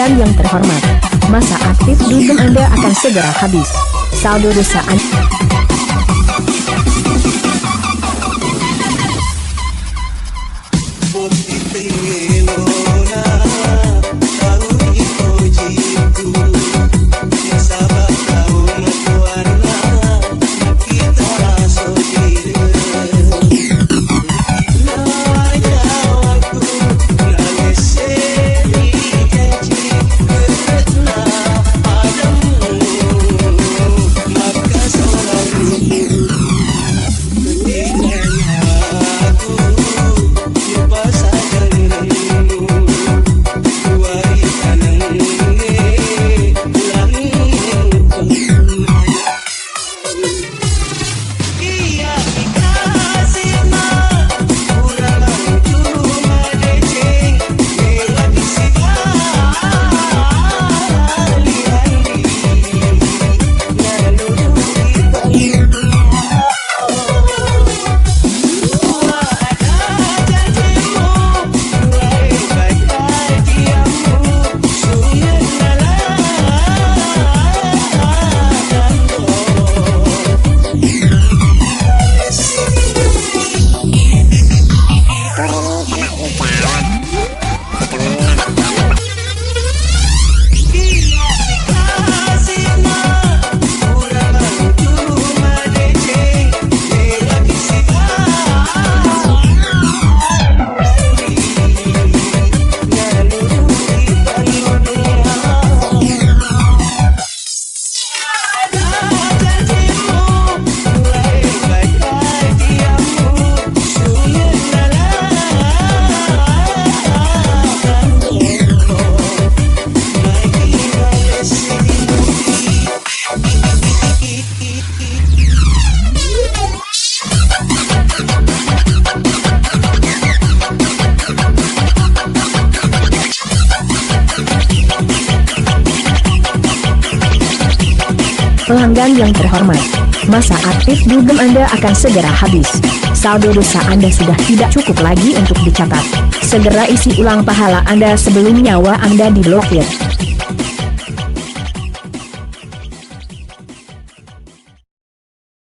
Pelanggan yang terhormat, masa aktif dugem Anda akan segera habis. Saldo dosa Anda. Pelanggan yang terhormat, masa aktif dugem Anda akan segera habis. Saldo dosa Anda sudah tidak cukup lagi untuk dicatat. Segera isi ulang pahala Anda sebelum nyawa Anda diblokir.